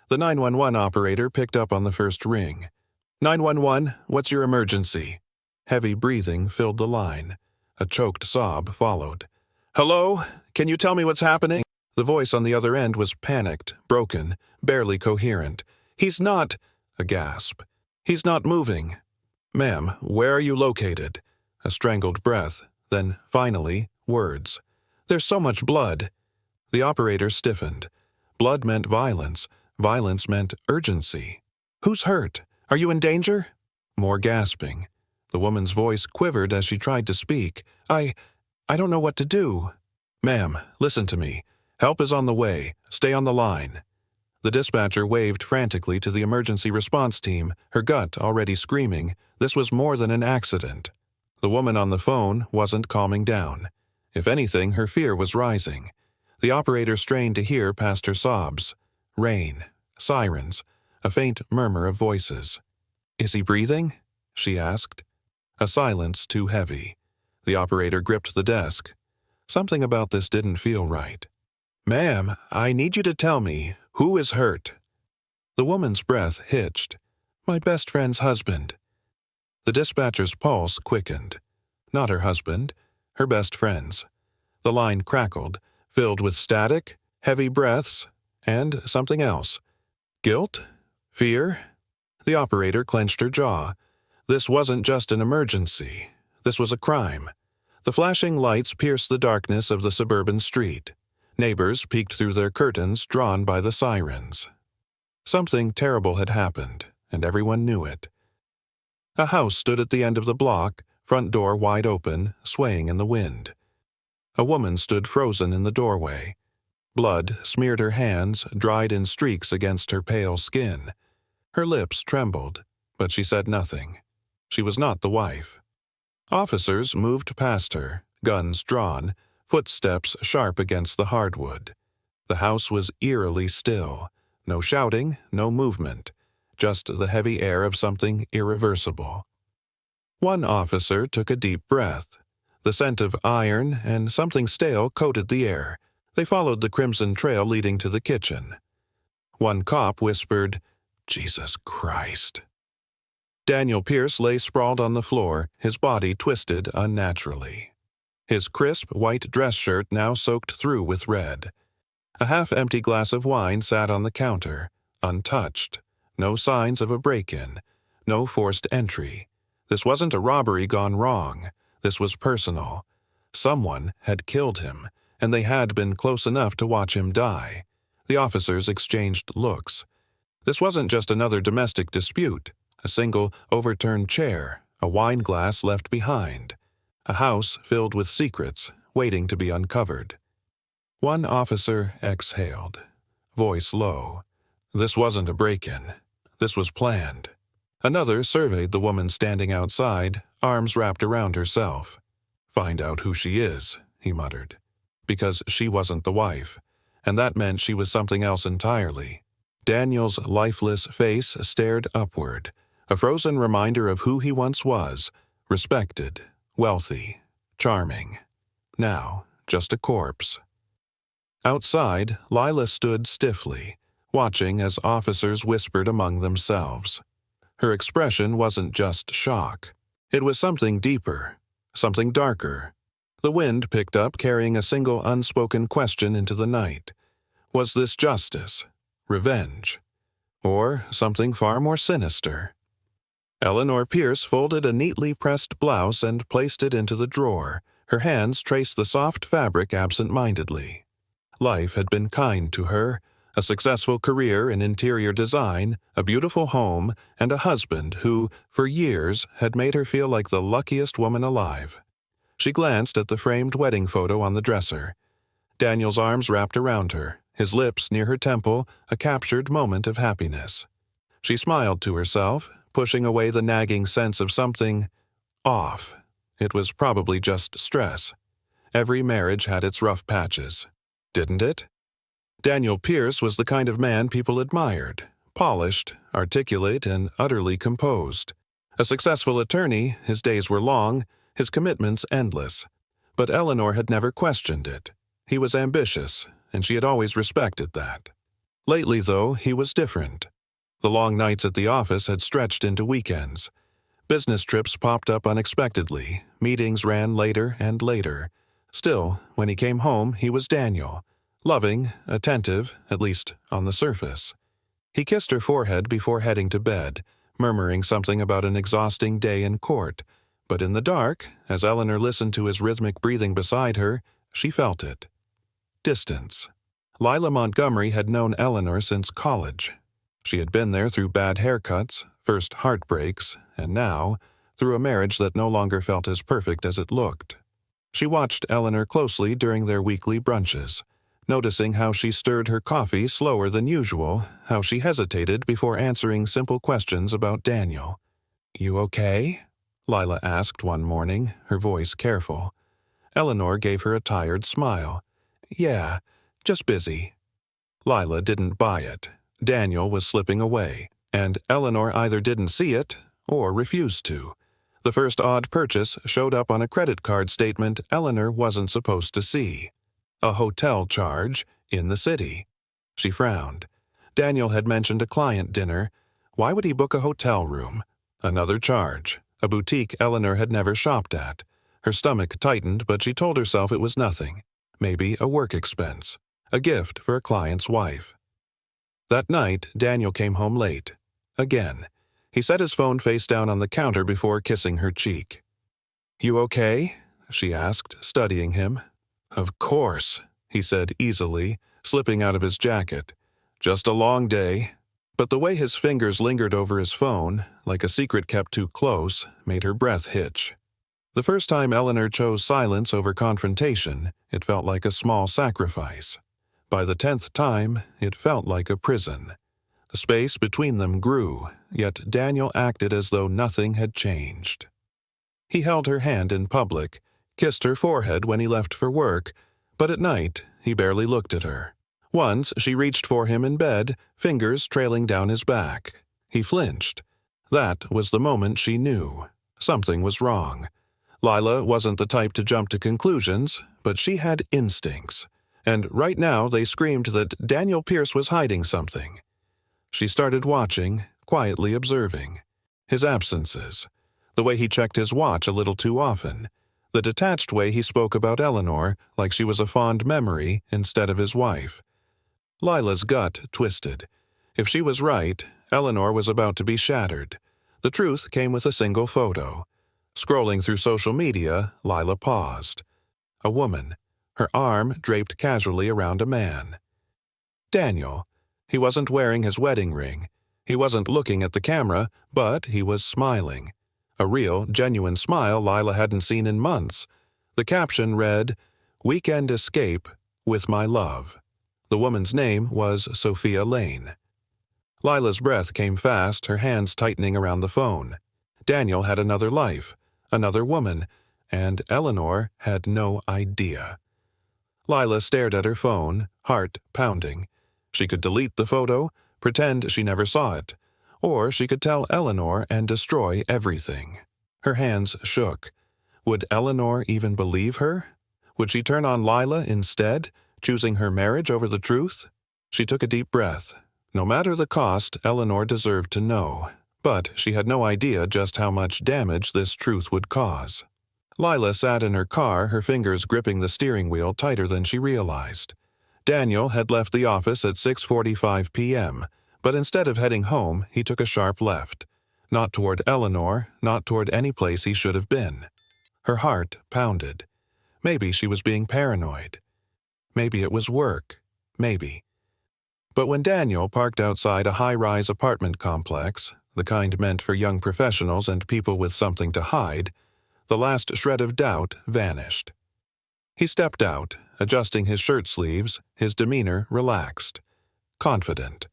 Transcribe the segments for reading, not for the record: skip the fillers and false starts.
The 911 operator picked up on the first ring. 911, what's your emergency? Heavy breathing filled the line. A choked sob followed. Hello? Can you tell me what's happening? The voice on the other end was panicked, broken, barely coherent. He's not... A gasp. He's not moving. Ma'am, where are you located? A strangled breath, then, finally, words. There's so much blood. The operator stiffened. Blood meant violence. Violence meant urgency. Who's hurt? Are you in danger? More gasping. The woman's voice quivered as she tried to speak. I don't know what to do. Ma'am, listen to me. Help is on the way. Stay on the line. The dispatcher waved frantically to the emergency response team, her gut already screaming. This was more than an accident. The woman on the phone wasn't calming down. If anything, her fear was rising. The operator strained to hear past her sobs. Rain, sirens, a faint murmur of voices. Is he breathing? She asked. A silence too heavy. The operator gripped the desk. Something about this didn't feel right. Ma'am, I need you to tell me, who is hurt? The woman's breath hitched. My best friend's husband. The dispatcher's pulse quickened. Not her husband, her best friend's. The line crackled, filled with static, heavy breaths, and something else. Guilt? Fear? The operator clenched her jaw. This wasn't just an emergency. This was a crime. The flashing lights pierced the darkness of the suburban street. Neighbors peeked through their curtains drawn by the sirens. Something terrible had happened, and everyone knew it. A house stood at the end of the block, front door wide open, swaying in the wind. A woman stood frozen in the doorway. Blood smeared her hands, dried in streaks against her pale skin. Her lips trembled, but she said nothing. She was not the wife. Officers moved past her, guns drawn, footsteps sharp against the hardwood. The house was eerily still. No shouting, no movement, just the heavy air of something irreversible. One officer took a deep breath. The scent of iron and something stale coated the air. They followed the crimson trail leading to the kitchen. One cop whispered, Jesus Christ. Daniel Pierce lay sprawled on the floor, his body twisted unnaturally. His crisp white dress shirt now soaked through with red. A half-empty glass of wine sat on the counter, untouched. No signs of a break-in, no forced entry. This wasn't a robbery gone wrong. This was personal. Someone had killed him, and they had been close enough to watch him die. The officers exchanged looks. This wasn't just another domestic dispute. A single overturned chair, a wine glass left behind. A house filled with secrets, waiting to be uncovered. One officer exhaled, voice low. This wasn't a break-in. This was planned. Another surveyed the woman standing outside, arms wrapped around herself. Find out who she is, he muttered. Because she wasn't the wife, and that meant she was something else entirely. Daniel's lifeless face stared upward, a frozen reminder of who he once was, respected, wealthy, charming. Now, just a corpse. Outside, Lila stood stiffly, watching as officers whispered among themselves. Her expression wasn't just shock. It was something deeper, something darker. The wind picked up, carrying a single unspoken question into the night. Was this justice, revenge, or something far more sinister? Eleanor Pierce folded a neatly pressed blouse and placed it into the drawer. Her hands traced the soft fabric absent-mindedly. Life had been kind to her, a successful career in interior design, a beautiful home, and a husband who, for years, had made her feel like the luckiest woman alive. She glanced at the framed wedding photo on the dresser. Daniel's arms wrapped around her, his lips near her temple, a captured moment of happiness. She smiled to herself, pushing away the nagging sense of something off. It was probably just stress. Every marriage had its rough patches. Didn't it? Daniel Pierce was the kind of man people admired, polished, articulate, and utterly composed. A successful attorney, his days were long, his commitments endless. But Eleanor had never questioned it. He was ambitious, and she had always respected that. Lately, though, he was different. The long nights at the office had stretched into weekends. Business trips popped up unexpectedly, meetings ran later and later. Still, when he came home, he was Daniel. Loving, attentive, at least on the surface. He kissed her forehead before heading to bed, murmuring something about an exhausting day in court. But in the dark, as Eleanor listened to his rhythmic breathing beside her, she felt it. Distance. Lila Montgomery had known Eleanor since college. She had been there through bad haircuts, first heartbreaks, and now, through a marriage that no longer felt as perfect as it looked. She watched Eleanor closely during their weekly brunches, noticing how she stirred her coffee slower than usual, how she hesitated before answering simple questions about Daniel. "You okay?" Lila asked one morning, her voice careful. Eleanor gave her a tired smile. "Yeah, just busy." Lila didn't buy it. Daniel was slipping away, and Eleanor either didn't see it or refused to. The first odd purchase showed up on a credit card statement Eleanor wasn't supposed to see. A hotel charge in the city. She frowned. Daniel had mentioned a client dinner. Why would he book a hotel room? Another charge. A boutique Eleanor had never shopped at. Her stomach tightened, but she told herself it was nothing. Maybe a work expense. A gift for a client's wife. That night, Daniel came home late. Again. He set his phone face down on the counter before kissing her cheek. "You okay?" she asked, studying him. "Of course," he said easily, slipping out of his jacket. "Just a long day." But the way his fingers lingered over his phone, like a secret kept too close, made her breath hitch. The first time Eleanor chose silence over confrontation, it felt like a small sacrifice. By the 10th time, it felt like a prison. The space between them grew, yet Daniel acted as though nothing had changed. He held her hand in public, kissed her forehead when he left for work, but at night he barely looked at her. Once she reached for him in bed, fingers trailing down his back. He flinched. That was the moment she knew. Something was wrong. Lila wasn't the type to jump to conclusions, but she had instincts. And right now they screamed that Daniel Pierce was hiding something. She started watching, quietly observing. His absences. The way he checked his watch a little too often. The detached way he spoke about Eleanor, like she was a fond memory instead of his wife. Lila's gut twisted. If she was right, Eleanor was about to be shattered. The truth came with a single photo. Scrolling through social media, Lila paused. A woman. Her arm draped casually around a man. Daniel. He wasn't wearing his wedding ring. He wasn't looking at the camera, but he was smiling. A real, genuine smile Lila hadn't seen in months. The caption read, "Weekend escape with my love." The woman's name was Sophia Lane. Lila's breath came fast, her hands tightening around the phone. Daniel had another life, another woman, and Eleanor had no idea. Lila stared at her phone, heart pounding. She could delete the photo, pretend she never saw it, or she could tell Eleanor and destroy everything. Her hands shook. Would Eleanor even believe her? Would she turn on Lila instead, choosing her marriage over the truth? She took a deep breath. No matter the cost, Eleanor deserved to know, but she had no idea just how much damage this truth would cause. Lila sat in her car, her fingers gripping the steering wheel tighter than she realized. Daniel had left the office at 6:45 p.m., but instead of heading home, he took a sharp left. Not toward Eleanor, not toward any place he should have been. Her heart pounded. Maybe she was being paranoid. Maybe it was work. Maybe. But when Daniel parked outside a high-rise apartment complex, the kind meant for young professionals and people with something to hide, the last shred of doubt vanished. He stepped out, adjusting his shirt sleeves, his demeanor relaxed. Confident.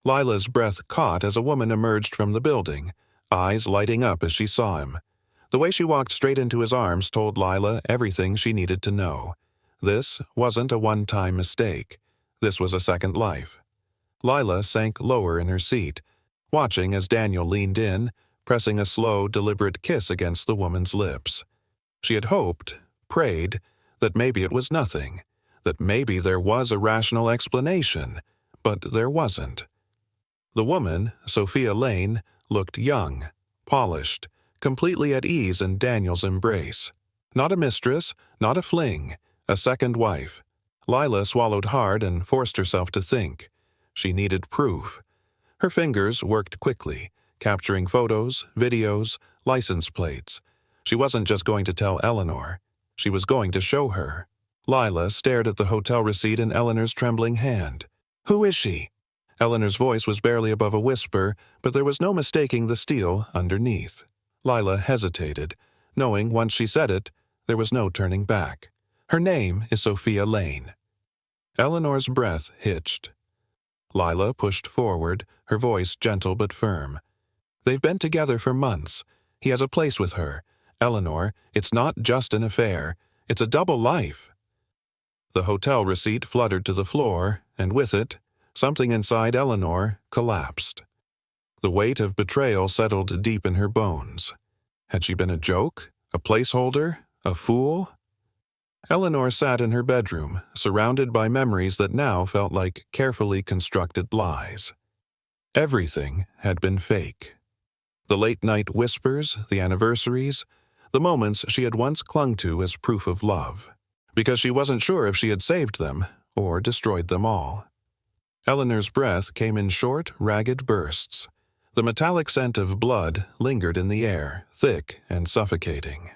Lila's breath caught as a woman emerged from the building, eyes lighting up as she saw him. The way she walked straight into his arms told Lila everything she needed to know. This wasn't a one-time mistake. This was a second life. Lila sank lower in her seat, watching as Daniel leaned in, pressing a slow, deliberate kiss against the woman's lips. She had hoped, prayed, that maybe it was nothing, that maybe there was a rational explanation, but there wasn't. The woman, Sophia Lane, looked young, polished, completely at ease in Daniel's embrace. Not a mistress, not a fling, a second wife. Lila swallowed hard and forced herself to think. She needed proof. Her fingers worked quickly, capturing photos, videos, license plates. She wasn't just going to tell Eleanor. She was going to show her. Lila stared at the hotel receipt in Eleanor's trembling hand. "Who is she?" Eleanor's voice was barely above a whisper, but there was no mistaking the steel underneath. Lila hesitated, knowing once she said it, there was no turning back. "Her name is Sophia Lane." Eleanor's breath hitched. Lila pushed forward, her voice gentle but firm. "They've been together for months. He has a place with her. Eleanor, it's not just an affair. It's a double life." The hotel receipt fluttered to the floor, and with it, something inside Eleanor collapsed. The weight of betrayal settled deep in her bones. Had she been a joke? A placeholder? A fool? Eleanor sat in her bedroom, surrounded by memories that now felt like carefully constructed lies. Everything had been fake. The late-night whispers, the anniversaries, the moments she had once clung to as proof of love, because she wasn't sure if she had saved them or destroyed them all. Eleanor's breath came in short, ragged bursts. The metallic scent of blood lingered in the air, thick and suffocating.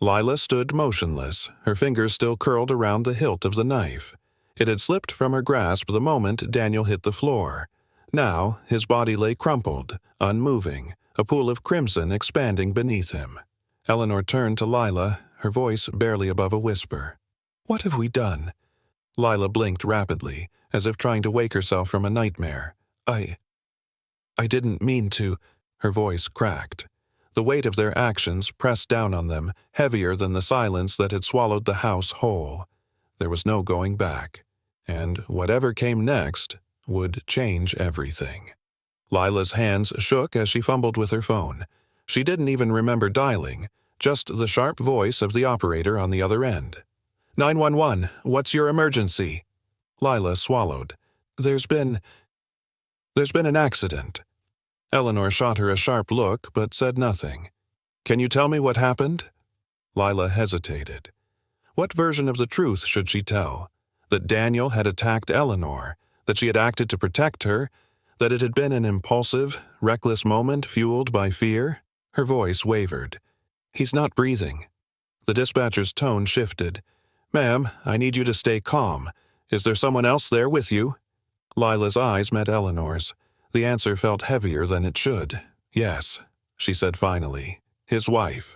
Lila stood motionless, her fingers still curled around the hilt of the knife. It had slipped from her grasp the moment Daniel hit the floor. Now, his body lay crumpled, unmoving, a pool of crimson expanding beneath him. Eleanor turned to Lila, her voice barely above a whisper. "What have we done?" Lila blinked rapidly, as if trying to wake herself from a nightmare. I didn't mean to." Her voice cracked. The weight of their actions pressed down on them, heavier than the silence that had swallowed the house whole. There was no going back. And whatever came next would change everything. Lila's hands shook as she fumbled with her phone. She didn't even remember dialing, just the sharp voice of the operator on the other end. 911, what's your emergency?" Lila swallowed. There's been an accident." Eleanor shot her a sharp look, but said nothing. "Can you tell me what happened?" Lila hesitated. What version of the truth should she tell? That Daniel had attacked Eleanor, that she had acted to protect her, that it had been an impulsive, reckless moment fueled by fear? Her voice wavered. "He's not breathing." The dispatcher's tone shifted. "Ma'am, I need you to stay calm. Is there someone else there with you?" Lila's eyes met Eleanor's. The answer felt heavier than it should. "Yes," she said finally. "His wife."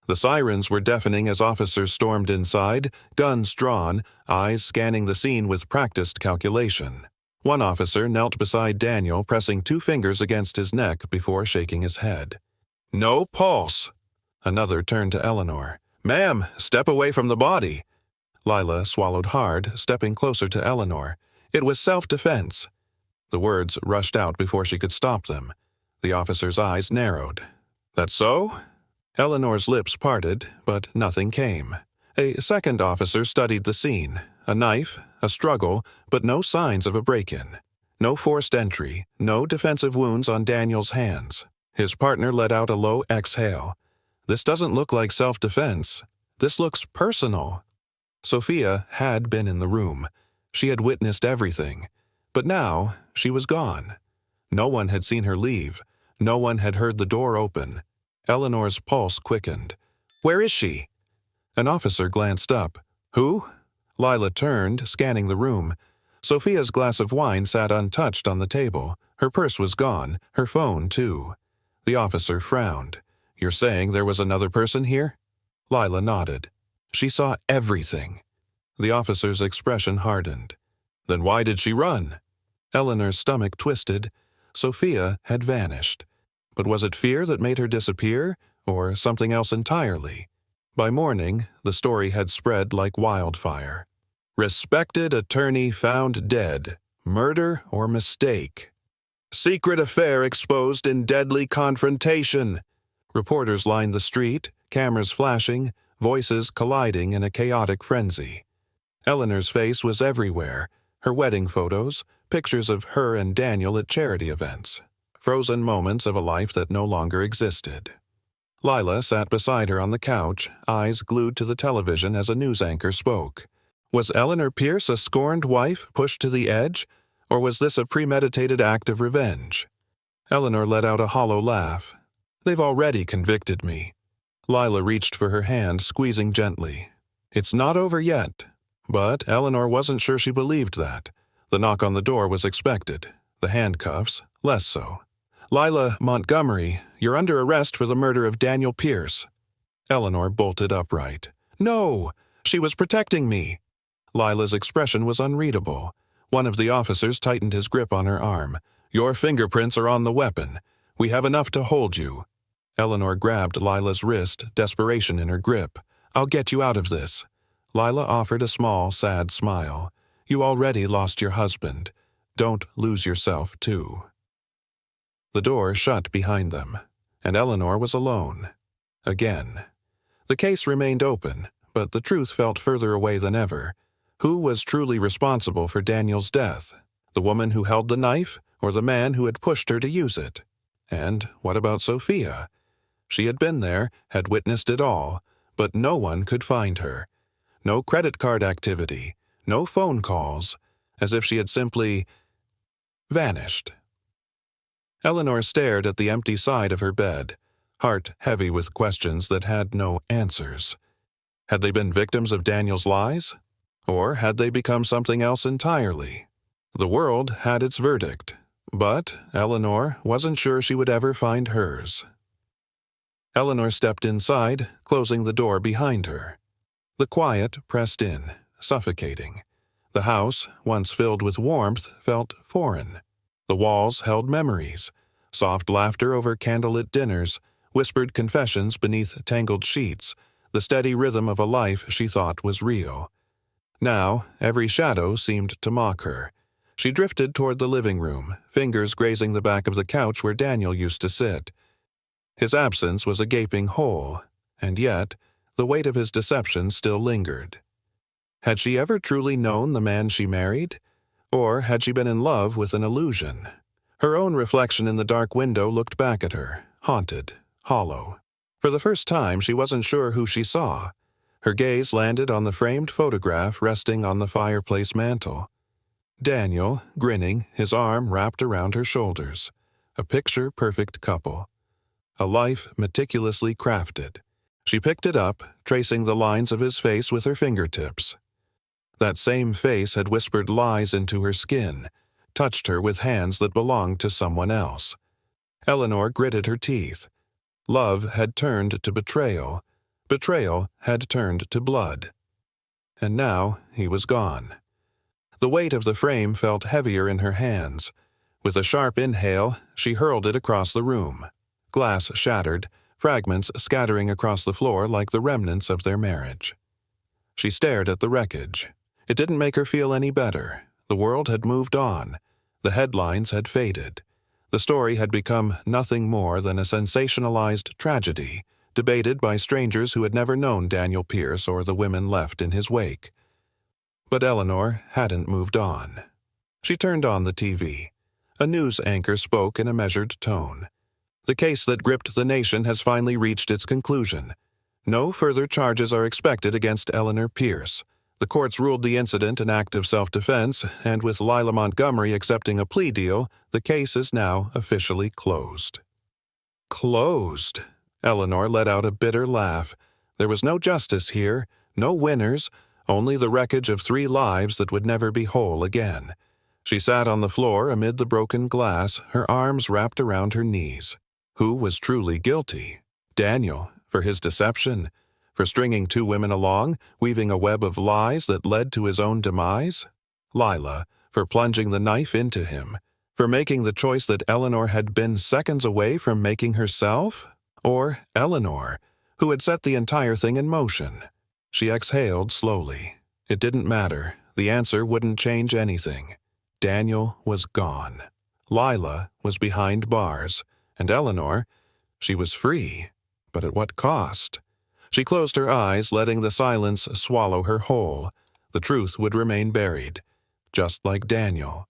The sirens were deafening as officers stormed inside, guns drawn, eyes scanning the scene with practiced calculation. One officer knelt beside Daniel, pressing 2 fingers against his neck before shaking his head. "No pulse." Another turned to Eleanor. "Ma'am, step away from the body." Lila swallowed hard, stepping closer to Eleanor. "It was self-defense." The words rushed out before she could stop them. The officer's eyes narrowed. "That's so?" Eleanor's lips parted, but nothing came. A second officer studied the scene. A knife, a struggle, but no signs of a break-in. No forced entry, no defensive wounds on Daniel's hands. His partner let out a low exhale. "This doesn't look like self-defense. This looks personal." Sophia had been in the room. She had witnessed everything. But now, she was gone. No one had seen her leave. No one had heard the door open. Eleanor's pulse quickened. "Where is she?" An officer glanced up. "Who?" Lila turned, scanning the room. Sophia's glass of wine sat untouched on the table. Her purse was gone, her phone too. The officer frowned. "You're saying there was another person here?" Lila nodded. "She saw everything." The officer's expression hardened. "Then why did she run?" Eleanor's stomach twisted. Sophia had vanished. But was it fear that made her disappear, or something else entirely? By morning, the story had spread like wildfire. "Respected attorney found dead. Murder or mistake?" "Secret affair exposed in deadly confrontation." Reporters lined the street, cameras flashing, voices colliding in a chaotic frenzy. Eleanor's face was everywhere. Her wedding photos, pictures of her and Daniel at charity events, frozen moments of a life that no longer existed. Lila sat beside her on the couch, eyes glued to the television as a news anchor spoke. Was Eleanor Pierce a scorned wife pushed to the edge, or was this a premeditated act of revenge? Eleanor let out a hollow laugh. They've already convicted me. Lila reached for her hand, squeezing gently. It's not over yet. But Eleanor wasn't sure she believed that. The knock on the door was expected. The handcuffs, less so. Lila Montgomery, you're under arrest for the murder of Daniel Pierce. Eleanor bolted upright. No! She was protecting me. Lila's expression was unreadable. One of the officers tightened his grip on her arm. Your fingerprints are on the weapon. We have enough to hold you. Eleanor grabbed Lila's wrist, desperation in her grip. I'll get you out of this. Lila offered a small, sad smile. You already lost your husband. Don't lose yourself, too. The door shut behind them, and Eleanor was alone. Again. The case remained open, but the truth felt further away than ever. Who was truly responsible for Daniel's death? The woman who held the knife, or the man who had pushed her to use it? And what about Sophia? She had been there, had witnessed it all, but no one could find her. No credit card activity, no phone calls, as if she had simply vanished. Eleanor stared at the empty side of her bed, heart heavy with questions that had no answers. Had they been victims of Daniel's lies? Or had they become something else entirely? The world had its verdict, but Eleanor wasn't sure she would ever find hers. Eleanor stepped inside, closing the door behind her. The quiet pressed in, suffocating. The house, once filled with warmth, felt foreign. The walls held memories, soft laughter over candlelit dinners, whispered confessions beneath tangled sheets, the steady rhythm of a life she thought was real. Now, every shadow seemed to mock her. She drifted toward the living room, fingers grazing the back of the couch where Daniel used to sit. His absence was a gaping hole, and yet the weight of his deception still lingered. Had she ever truly known the man she married? Or had she been in love with an illusion? Her own reflection in the dark window looked back at her, haunted, hollow. For the first time, she wasn't sure who she saw. Her gaze landed on the framed photograph resting on the fireplace mantel. Daniel, grinning, his arm wrapped around her shoulders. A picture-perfect couple. A life meticulously crafted. She picked it up, tracing the lines of his face with her fingertips. That same face had whispered lies into her skin, touched her with hands that belonged to someone else. Eleanor gritted her teeth. Love had turned to betrayal. Betrayal had turned to blood. And now he was gone. The weight of the frame felt heavier in her hands. With a sharp inhale, she hurled it across the room. Glass shattered, fragments scattering across the floor like the remnants of their marriage. She stared at the wreckage. It didn't make her feel any better. The world had moved on. The headlines had faded. The story had become nothing more than a sensationalized tragedy, debated by strangers who had never known Daniel Pierce or the women left in his wake. But Eleanor hadn't moved on. She turned on the TV. A news anchor spoke in a measured tone. The case that gripped the nation has finally reached its conclusion. No further charges are expected against Eleanor Pierce. The courts ruled the incident an act of self-defense, and with Lila Montgomery accepting a plea deal, the case is now officially closed. Closed? Eleanor let out a bitter laugh. There was no justice here, no winners, only the wreckage of 3 lives that would never be whole again. She sat on the floor amid the broken glass, her arms wrapped around her knees. Who was truly guilty? Daniel, for his deception, for stringing 2 women along, weaving a web of lies that led to his own demise? Lila, for plunging the knife into him, for making the choice that Eleanor had been seconds away from making herself? Or Eleanor, who had set the entire thing in motion? She exhaled slowly. It didn't matter. The answer wouldn't change anything. Daniel was gone. Lila was behind bars. And Eleanor, she was free. But at what cost? She closed her eyes, letting the silence swallow her whole. The truth would remain buried, just like Daniel.